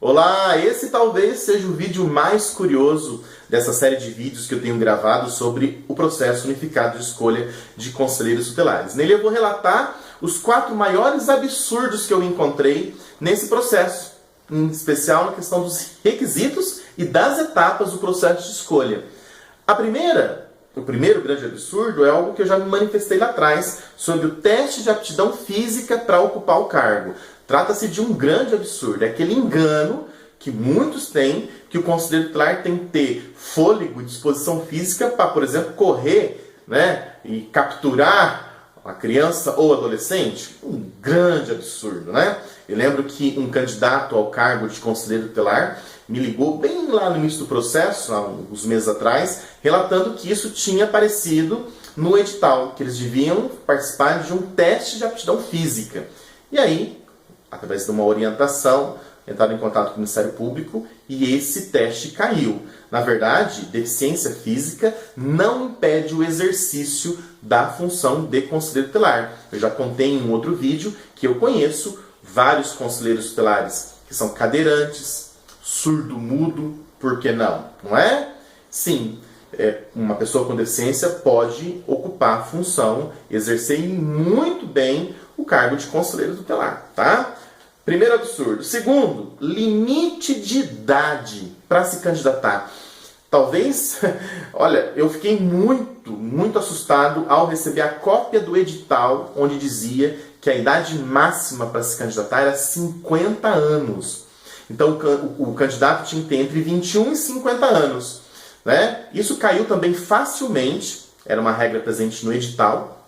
Olá, esse talvez seja o vídeo mais curioso dessa série de vídeos que eu tenho gravado sobre o processo unificado de escolha de conselheiros tutelares. Nele eu vou relatar os 4 maiores absurdos que eu encontrei nesse processo, em especial na questão dos requisitos e das etapas do processo de escolha. O primeiro grande absurdo é algo que eu já me manifestei lá atrás sobre o teste de aptidão física para ocupar o cargo. Trata-se de um grande absurdo, é aquele engano que muitos têm, que o conselheiro tutelar tem que ter fôlego e disposição física para, por exemplo, correr, e capturar a criança ou adolescente. Um grande absurdo, Eu lembro que um candidato ao cargo de conselheiro tutelar me ligou bem lá no início do processo, há uns meses atrás, relatando que isso tinha aparecido no edital, que eles deviam participar de um teste de aptidão física. E aí, através de uma orientação, entraram em contato com o Ministério Público e esse teste caiu. Na verdade, deficiência física não impede o exercício da função de conselheiro tutelar. Eu já contei em um outro vídeo que eu conheço vários conselheiros tutelares que são cadeirantes, surdo-mudo, por que não? Não é? Sim, uma pessoa com deficiência pode ocupar a função, exercer muito bem o cargo de conselheiro tutelar, tá? Primeiro absurdo. Segundo, limite de idade para se candidatar. Talvez, olha, eu fiquei muito assustado ao receber a cópia do edital onde dizia que a idade máxima para se candidatar era 50 anos. Então o candidato tinha que ter entre 21 e 50 anos. Isso caiu também facilmente, era uma regra presente no edital.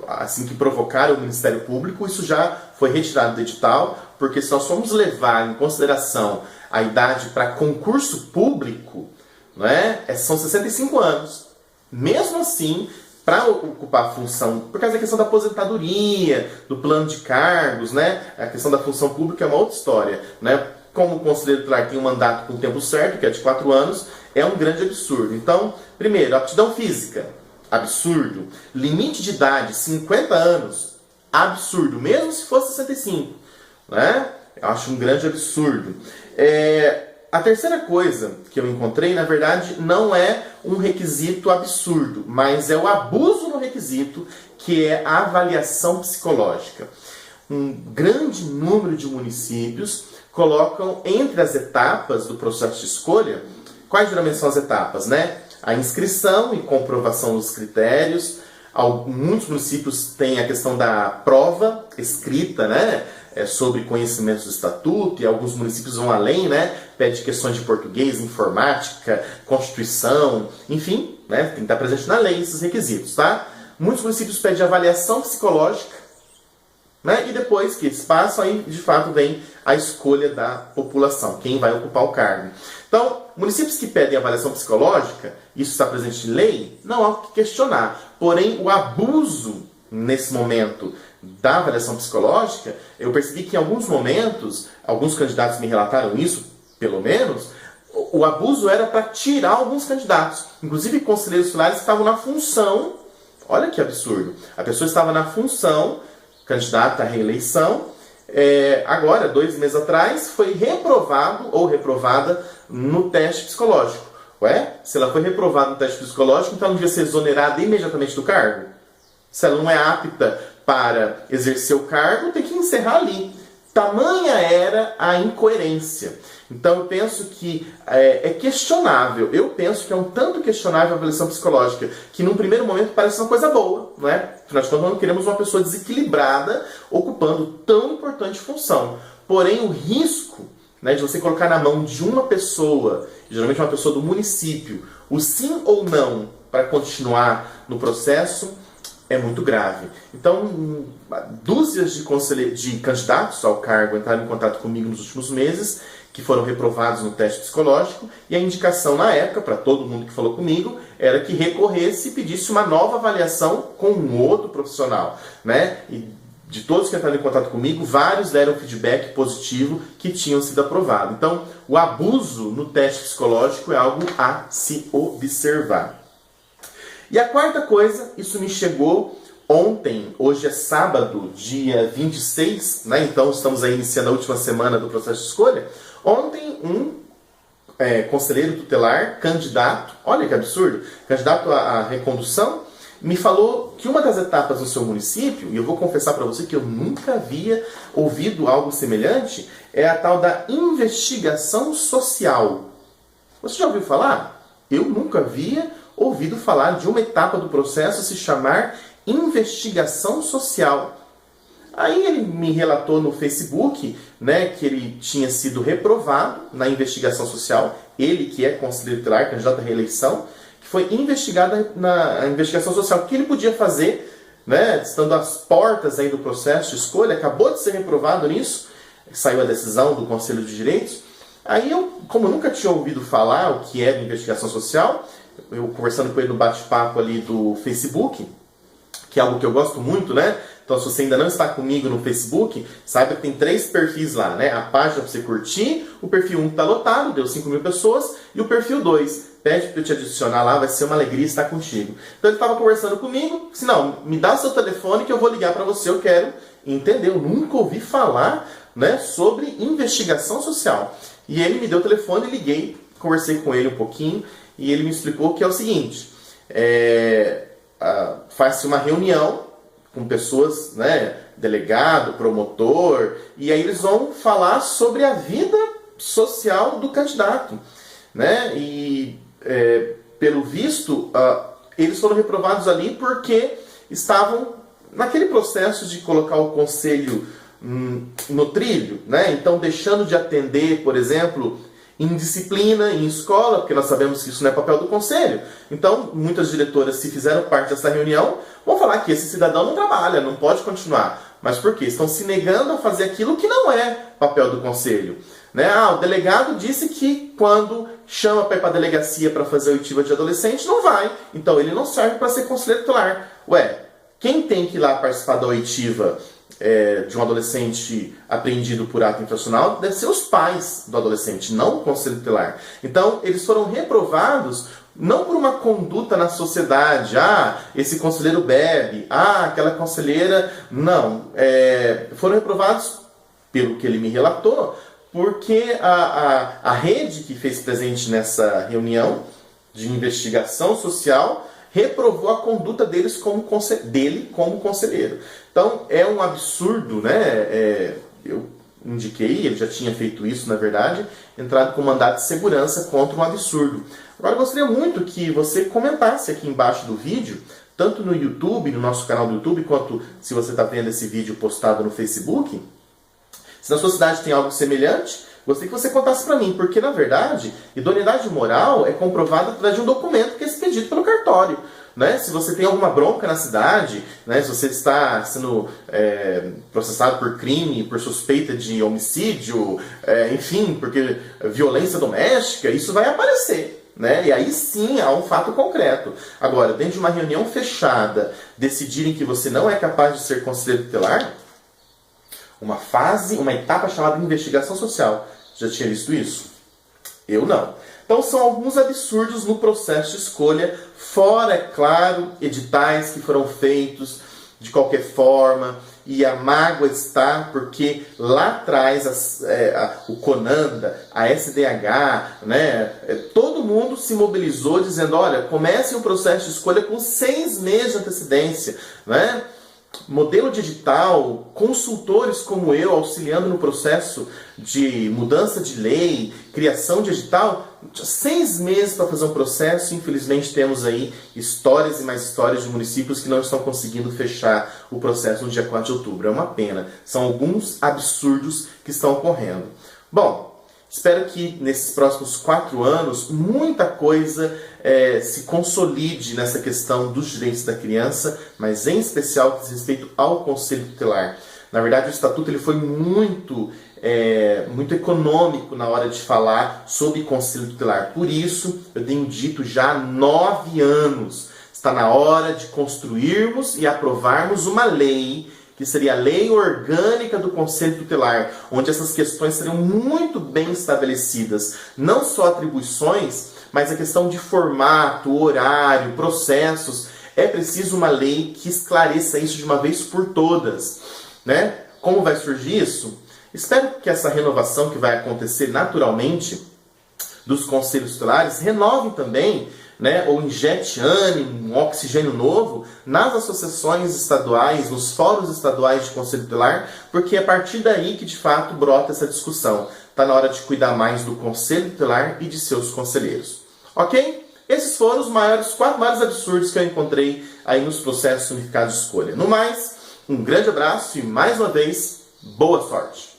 Assim que provocaram o Ministério Público, isso já foi retirado do edital, porque se nós formos levar em consideração a idade para concurso público, são 65 anos. Mesmo assim, para ocupar a função, por causa da questão da aposentadoria, do plano de cargos, a questão da função pública é uma outra história. Como o conselheiro tutelar tem um mandato com o tempo certo, que é de 4 anos, é um grande absurdo. Então, primeiro, aptidão física, absurdo. Limite de idade, 50 anos, absurdo, mesmo se fosse 65. Eu acho um grande absurdo. A terceira coisa que eu encontrei, na verdade, não é um requisito absurdo, mas é o abuso no requisito, que é a avaliação psicológica. Um grande número de municípios colocam entre as etapas do processo de escolha, quais geralmente são as etapas, A inscrição e comprovação dos critérios. Muitos municípios têm a questão da prova escrita, sobre conhecimentos do estatuto, e alguns municípios vão além, pede questões de português, informática, constituição, enfim, tem que estar presente na lei esses requisitos, tá? Muitos municípios pedem avaliação psicológica, e depois que eles passam, aí de fato vem a escolha da população, quem vai ocupar o cargo. Então, municípios que pedem avaliação psicológica, isso está presente em lei, não há o que questionar. Porém, o abuso nesse momento da avaliação psicológica, eu percebi que em alguns momentos, alguns candidatos me relataram isso, pelo menos, o abuso era para tirar alguns candidatos. Inclusive, conselheiros tutelares estavam na função, olha que absurdo, a pessoa estava na função, candidata à reeleição, agora, 2 meses atrás, foi reprovado ou reprovada no teste psicológico. Se ela foi reprovada no teste psicológico, então ela não devia ser exonerada imediatamente do cargo? Se ela não é apta para exercer o cargo, tem que encerrar ali. Tamanha era a incoerência. Então eu penso que é questionável. Eu penso que é um tanto questionável a avaliação psicológica, que num primeiro momento parece uma coisa boa, Afinal de contas, nós não queremos uma pessoa desequilibrada ocupando tão importante função. Porém, o risco de você colocar na mão de uma pessoa, geralmente uma pessoa do município, o sim ou não para continuar no processo, é muito grave. Então, dúzias de candidatos ao cargo entraram em contato comigo nos últimos meses, que foram reprovados no teste psicológico, e a indicação na época, para todo mundo que falou comigo, era que recorresse e pedisse uma nova avaliação com um outro profissional. E de todos que entraram em contato comigo, vários deram feedback positivo que tinham sido aprovados. Então, o abuso no teste psicológico é algo a se observar. E a quarta coisa, isso me chegou ontem, hoje é sábado, dia 26, né? Então estamos aí iniciando a última semana do processo de escolha. Ontem, um conselheiro tutelar, candidato, olha que absurdo, candidato à recondução, me falou que uma das etapas do seu município, e eu vou confessar para você que eu nunca havia ouvido algo semelhante, é a tal da investigação social. Você já ouviu falar? Eu nunca havia ouvido falar de uma etapa do processo se chamar investigação social. Aí ele me relatou no Facebook, né, que ele tinha sido reprovado na investigação social, ele que é conselheiro tutelar, candidato à reeleição, que foi investigado na investigação social. O que ele podia fazer, né, estando às portas aí do processo de escolha, acabou de ser reprovado nisso, saiu a decisão do Conselho de Direitos. Aí eu, como nunca tinha ouvido falar o que era investigação social, eu conversando com ele no bate-papo ali do Facebook, que é algo que eu gosto muito, né? Então, se você ainda não está comigo no Facebook, saiba que tem 3 perfis lá, né? A página para você curtir, o perfil 1 está lotado, deu 5.000 pessoas, e o perfil 2, pede para eu te adicionar lá, vai ser uma alegria estar contigo. Então, ele estava conversando comigo, disse, não, me dá seu telefone que eu vou ligar para você, eu quero entender. Eu nunca ouvi falar, né, sobre investigação social. E ele me deu o telefone, liguei, conversei com ele um pouquinho, e ele me explicou que é o seguinte, faz-se uma reunião com pessoas, né, delegado, promotor, e aí eles vão falar sobre a vida social do candidato, né? E pelo visto, eles foram reprovados ali porque estavam naquele processo de colocar o conselho no trilho, né? Então deixando de atender, por exemplo, em disciplina, em escola, porque nós sabemos que isso não é papel do conselho. Então, muitas diretoras, se fizeram parte dessa reunião, vão falar que esse cidadão não trabalha, não pode continuar. Mas por quê? Estão se negando a fazer aquilo que não é papel do conselho. Né? O delegado disse que quando chama para ir para a delegacia para fazer a oitiva de adolescente, não vai. Então, ele não serve para ser conselheiro tutelar. Ué, quem tem que ir lá participar da oitiva de um adolescente apreendido por ato infracional deve ser os pais do adolescente, não o conselho tutelar. Então, eles foram reprovados não por uma conduta na sociedade, esse conselheiro bebe, aquela conselheira, não. Foram reprovados, pelo que ele me relatou, porque a rede que fez presente nessa reunião de investigação social reprovou a conduta dele como conselheiro. Então, é um absurdo, né? Eu indiquei, ele já tinha feito isso, na verdade, entrado com mandato de segurança contra um absurdo. Agora, eu gostaria muito que você comentasse aqui embaixo do vídeo, tanto no YouTube, no nosso canal do YouTube, quanto se você está vendo esse vídeo postado no Facebook, se na sua cidade tem algo semelhante, gostaria que você contasse para mim, porque, na verdade, idoneidade moral é comprovada através de um documento que é expedido pelo cartório. Né? Se você tem alguma bronca na cidade, né? Se você está sendo processado por crime, por suspeita de homicídio, enfim, porque violência doméstica, isso vai aparecer. Né? E aí sim há um fato concreto. Agora, dentro de uma reunião fechada, decidirem que você não é capaz de ser conselheiro tutelar, uma etapa chamada investigação social. Já tinha visto isso? Eu não. Então são alguns absurdos no processo de escolha, fora, é claro, editais que foram feitos de qualquer forma, e a mágoa está porque lá atrás o CONANDA, a SDH, né, todo mundo se mobilizou dizendo, olha, comecem o processo de escolha com 6 meses de antecedência, né? Modelo digital, consultores como eu auxiliando no processo de mudança de lei, criação de edital, 6 meses para fazer um processo. Infelizmente temos aí histórias e mais histórias de municípios que não estão conseguindo fechar o processo no dia 4 de outubro. É uma pena. São alguns absurdos que estão ocorrendo. Bom, espero que nesses próximos 4 anos muita coisa se consolide nessa questão dos direitos da criança, mas em especial que diz respeito ao Conselho Tutelar. Na verdade, o Estatuto ele foi muito econômico na hora de falar sobre Conselho Tutelar. Por isso, eu tenho dito já há 9 anos, está na hora de construirmos e aprovarmos uma lei que seria a lei orgânica do Conselho Tutelar, onde essas questões seriam muito bem estabelecidas, não só atribuições, mas a questão de formato, horário, processos. É preciso uma lei que esclareça isso de uma vez por todas, né? Como vai surgir isso? Espero que essa renovação que vai acontecer naturalmente dos conselhos tutelares renove também, né, ou injete ânimo, um oxigênio novo nas associações estaduais, nos fóruns estaduais de conselho tutelar, porque é a partir daí que de fato brota essa discussão. Está na hora de cuidar mais do conselho tutelar e de seus conselheiros. Ok? Esses foram os quatro maiores absurdos que eu encontrei aí nos processos unificados de escolha. No mais, um grande abraço e mais uma vez, boa sorte!